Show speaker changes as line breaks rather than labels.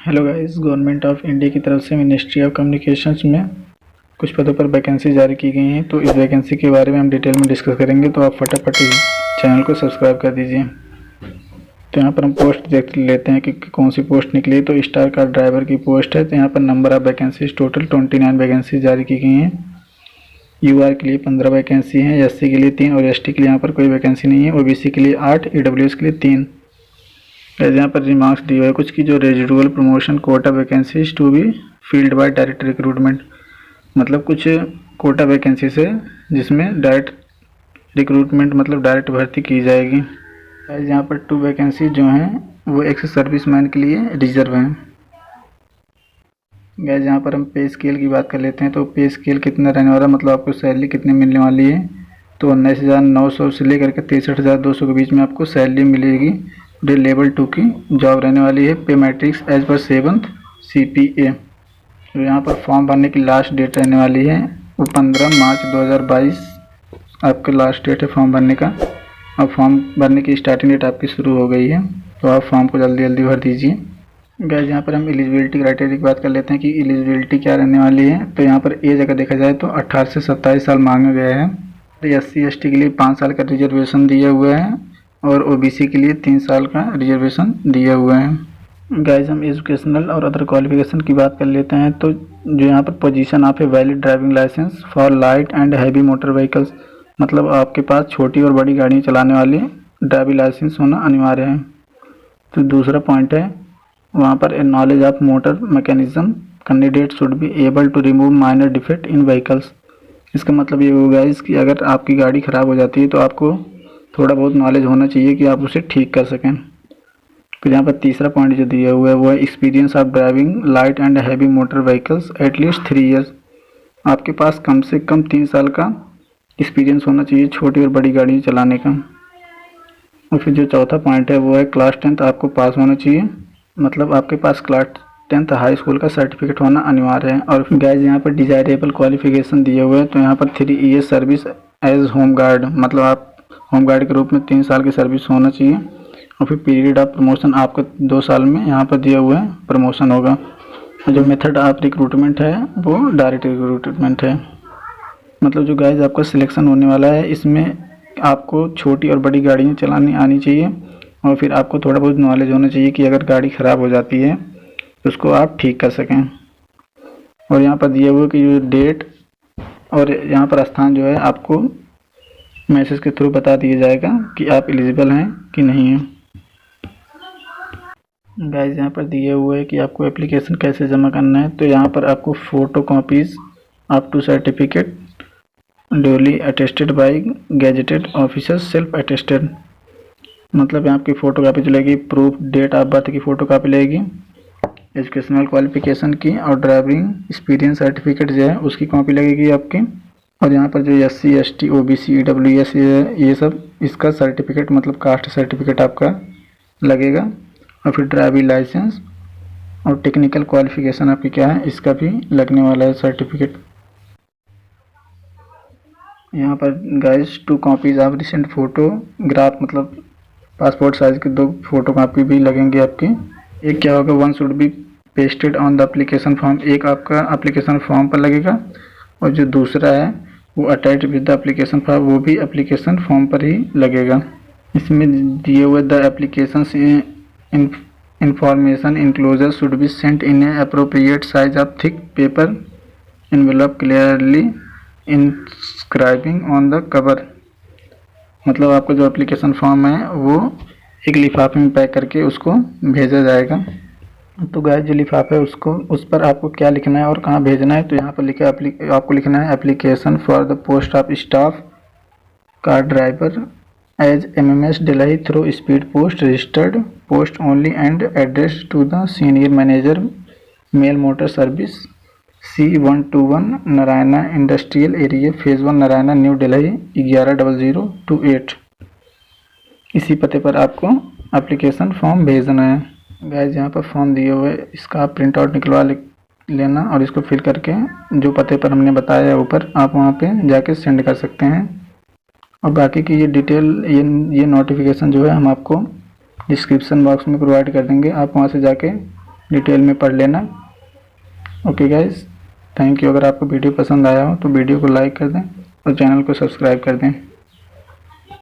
Hello guys, government of India की तरफ से मिनिस्ट्री ऑफ कम्युनिकेशंस में कुछ पदों पर वैकेंसी जारी की गई हैं। तो इस वैकेंसी के बारे में हम डिटेल में डिस्कस करेंगे। तो आप फटाफट इस चैनल को सब्सक्राइब कर दीजिए। तो यहाँ पर हम पोस्ट देख लेते हैं कि कौन सी पोस्ट निकली। तो स्टार कार ड्राइवर की पोस्ट है। तो यहाँ पर number of vacancies total 29 vacancy जारी की गई हैं। यूआर के लिए 15 वैकेंसी हैं, एससी के लिए 3 और एसटी के लिए यहाँ पर कोई वैकेंसी नहीं है। ओबीसी के लिए 8, ईडब्ल्यूएस के लिए 3। यहाँ पर रिमार्क्स दिए हुए कुछ की जो residual promotion quota vacancies to be filled by direct recruitment, मतलब कुछ कोटा वैकेंसी से जिसमें डायरेक्ट रिक्रूटमेंट मतलब डायरेक्ट भर्ती की जाएगी। यहाँ पर 2 वैकेंसी जो हैं वो एक्स सर्विसमैन के लिए रिजर्व हैं। गैस यहाँ पर हम पे स्केल की बात कर लेते हैं। तो पे स्केल कितना रहने वाला, मतलब आपको सैलरी कितनी मिलने वाली है। तो 19,900 से लेकर के 63,200 के बीच में आपको सैलरी मिलेगी। ये लेवल 2 की जॉब रहने वाली है। पे matrix as per 7th CPA। तो यहाँ पर फॉर्म भरने की लास्ट डेट रहने वाली है वो 15 मार्च 2022 आपका लास्ट डेट है फॉर्म भरने का। अब फॉर्म भरने की स्टार्टिंग डेट आपकी शुरू हो गई है, तो आप फॉर्म को जल्दी जल्दी भर दीजिए। गाइस यहाँ पर हम एलिजिबिलिटी क्राइटेरिया की बात कर लेते हैं कि एलिजिबिलिटी क्या रहने वाली है। तो यहाँ पर एज अगर देखा जाए तो 18 से 27 साल मांगा गया है। तो SC ST के लिए 5 साल का रिजर्वेशन दिया हुआ है और OBC के लिए 3 साल का रिजर्वेशन दिया हुआ है। गाइस हम एजुकेशनल और अदर क्वालिफिकेशन की बात कर लेते हैं। तो जो यहाँ पर पोजीशन आप है valid driving licence for light and heavy motor vehicles, मतलब आपके पास छोटी और बड़ी गाड़ियाँ चलाने वाली ड्राइविंग लाइसेंस होना अनिवार्य है। तो दूसरा पॉइंट है वहाँ पर knowledge of motor mechanism candidate should be able to remove minor defect in vehicles. इसका मतलब ये होगा इसकी अगर आपकी गाड़ी ख़राब हो जाती है तो आपको थोड़ा बहुत नॉलेज होना चाहिए कि आप उसे ठीक कर सकें। फिर यहाँ पर तीसरा पॉइंट जो दिया हुआ है वो है experience of driving light and heavy motor vehicles at least 3 years. आपके पास कम से कम 3 साल का एक्सपीरियंस होना चाहिए छोटी और बड़ी गाड़ी चलाने का। और फिर जो चौथा पॉइंट है वो है क्लास 10th आपको पास होना चाहिए, मतलब आपके पास क्लास 10th हाई स्कूल का सर्टिफिकेट होना अनिवार्य है। और गाइस यहाँ पर डिजायरेबल क्वालिफिकेशन दिए हुए हैं। तो यहाँ पर 3 year service age home guard, मतलब आप होम गार्ड के रूप में 3 साल की सर्विस होना चाहिए। और फिर पीरियड ऑफ प्रमोशन आपका 2 साल में यहाँ पर दिया हुआ है प्रमोशन होगा। और जो मेथड ऑफ रिक्रूटमेंट है वो डायरेक्ट रिक्रूटमेंट है। मतलब जो गाइस आपका सिलेक्शन होने वाला है इसमें आपको छोटी और बड़ी गाड़ियाँ चलानी आनी चाहिए और फिर आपको थोड़ा बहुत नॉलेज होना चाहिए कि अगर गाड़ी ख़राब हो जाती है तो उसको आप ठीक कर सकें। और यहाँ पर दिया हुआ कि जो डेट और यहाँ पर स्थान जो है आपको मैसेज के थ्रू बता दिया जाएगा कि आप एलिजिबल हैं कि नहीं हैं। गाइस यहाँ पर दिए हुए है कि आपको एप्लीकेशन कैसे जमा करना है। तो यहाँ पर आपको photo copies up to certificate duly attested bye gazetted officer self attested, मतलब यहाँ आपकी फ़ोटो कापी चलेगी, प्रूफ डेट ऑफ बर्थ की फ़ोटो कापी लगेगी, एजुकेशनल क्वालिफिकेशन की और ड्राइविंग एक्सपीरियंस सर्टिफिकेट जो है उसकी कॉपी लगेगी आपकी। और यहाँ पर जो SC ST OBC EWS ये सब इसका सर्टिफिकेट मतलब कास्ट सर्टिफिकेट आपका लगेगा। और फिर ड्राइविंग लाइसेंस और टेक्निकल क्वालिफिकेशन आपकी क्या है इसका भी लगने वाला है सर्टिफिकेट। यहाँ पर guys 2 copies of recent photograph, मतलब पासपोर्ट साइज़ की 2 फोटो कापी भी लगेंगे आपकी। एक क्या होगा 1 should be pasted on the application form, एक आपका एप्लीकेशन फॉर्म पर लगेगा और जो दूसरा है वो attach with the application form वो भी एप्लीकेशन फॉर्म पर ही लगेगा। इसमें दिए हुए the application information enclosure should be sent in a appropriate size of thick paper envelope clearly inscribing on the cover, मतलब आपका जो एप्लीकेशन फॉर्म है वो एक लिफाफे में पैक करके उसको भेजा जाएगा। तो गाइस जो लिफाफा है उसको उस पर आपको क्या लिखना है और कहाँ भेजना है। तो यहाँ पर लिखा आपको लिखना है application for the post of staff car driver as MMS Delhi through speed post registered post only and address to the senior manager mail motor service C121 Naraina industrial area phase 1 Naraina New Delhi 110028। इसी पते पर आपको एप्लीकेशन फॉर्म भेजना है। Guys यहाँ पर form दिए हुए इसका आप प्रिंट आउट निकलवा लेना और इसको फिल करके जो पते पर हमने बताया है ऊपर आप वहाँ पे जाके सेंड कर सकते हैं। और बाकी की ये डिटेल ये नोटिफिकेशन जो है हम आपको डिस्क्रिप्शन बॉक्स में प्रोवाइड कर देंगे, आप वहाँ से जाके डिटेल में पढ़ लेना। Okay guys, thank you. अगर आपको वीडियो पसंद आया हो तो वीडियो को लाइक कर दें और चैनल को सब्सक्राइब कर दें।